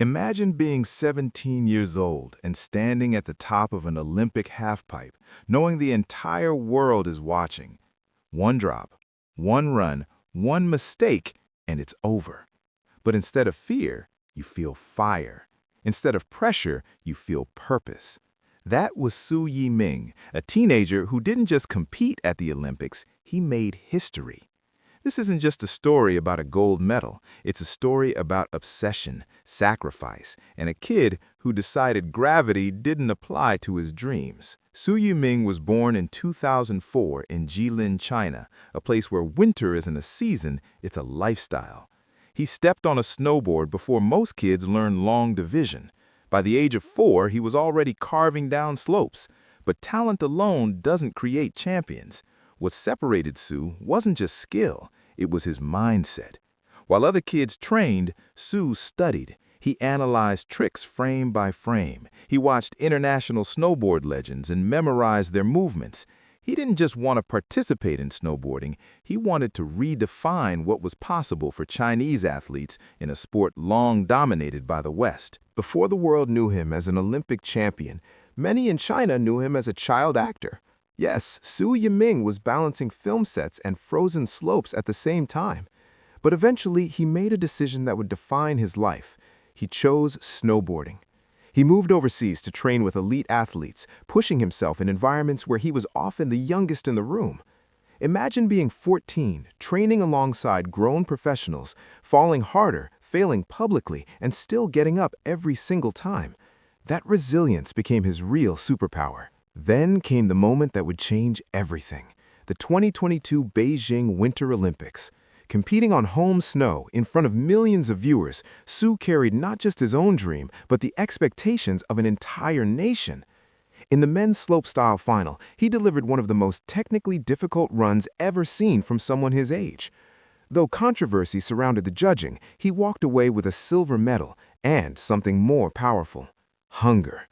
Imagine being 17 years old and standing at the top of an Olympic halfpipe, knowing the entire world is watching. One drop, one run, one mistake, and it's over. But instead of fear, you feel fire. Instead of pressure, you feel purpose. That was Su Yiming, a teenager who didn't just compete at the Olympics, he made history. This isn't just a story about a gold medal, it's a story about obsession, sacrifice, and a kid who decided gravity didn't apply to his dreams. Su Yiming was born in 2004 in Jilin, China, a place where winter isn't a season, it's a lifestyle. He stepped on a snowboard before most kids learn long division. By the age of 4, he was already carving down slopes. But talent alone doesn't create champions. What separated Su wasn't just skill, it was his mindset. While other kids trained, Su studied. He analyzed tricks frame by frame. He watched international snowboard legends and memorized their movements. He didn't just want to participate in snowboarding, he wanted to redefine what was possible for Chinese athletes in a sport long dominated by the West. Before the world knew him as an Olympic champion, many in China knew him as a child actor. Yes, Su Yiming was balancing film sets and frozen slopes at the same time. But eventually, he made a decision that would define his life. He chose snowboarding. He moved overseas to train with elite athletes, pushing himself in environments where he was often the youngest in the room. Imagine being 14, training alongside grown professionals, falling harder, failing publicly, and still getting up every single time. That resilience became his real superpower. Then came the moment that would change everything, the 2022 Beijing Winter Olympics. Competing on home snow in front of millions of viewers, Su carried not just his own dream, but the expectations of an entire nation. In the men's slopestyle final, he delivered one of the most technically difficult runs ever seen from someone his age. Though controversy surrounded the judging, he walked away with a silver medal and something more powerful: hunger.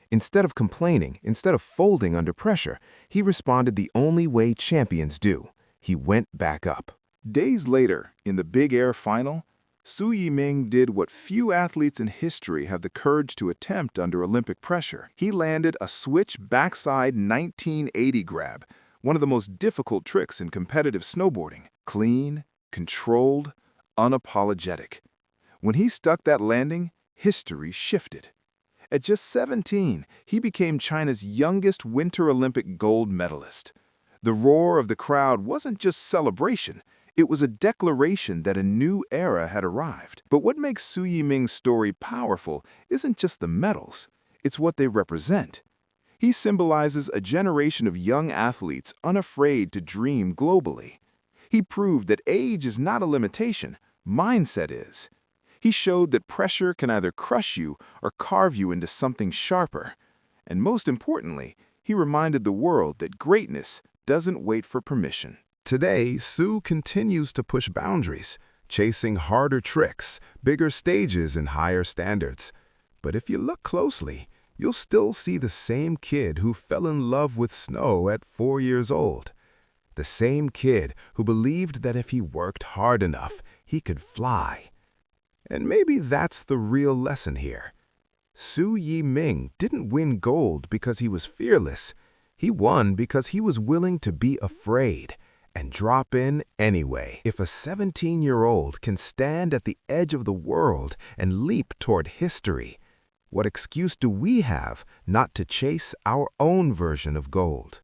Instead of complaining, instead of folding under pressure, he responded the only way champions do. He went back up. Days later, in the big air final, Su Yiming did what few athletes in history have the courage to attempt under Olympic pressure. He landed a switch backside 1980 grab, one of the most difficult tricks in competitive snowboarding. Clean, controlled, unapologetic. When he stuck that landing, history shifted. At just 17, he became China's youngest Winter Olympic gold medalist. The roar of the crowd wasn't just celebration, it was a declaration that a new era had arrived. But what makes Su Yiming's story powerful isn't just the medals, it's what they represent. He symbolizes a generation of young athletes unafraid to dream globally. He proved that age is not a limitation, mindset is. He showed that pressure can either crush you or carve you into something sharper. And most importantly, he reminded the world that greatness doesn't wait for permission. Today, Su continues to push boundaries, chasing harder tricks, bigger stages, and higher standards. But if you look closely, you'll still see the same kid who fell in love with snow at 4 years old. The same kid who believed that if he worked hard enough, he could fly. And maybe that's the real lesson here. Su Yiming didn't win gold because he was fearless. He won because he was willing to be afraid and drop in anyway. If a 17-year-old can stand at the edge of the world and leap toward history, what excuse do we have not to chase our own version of gold?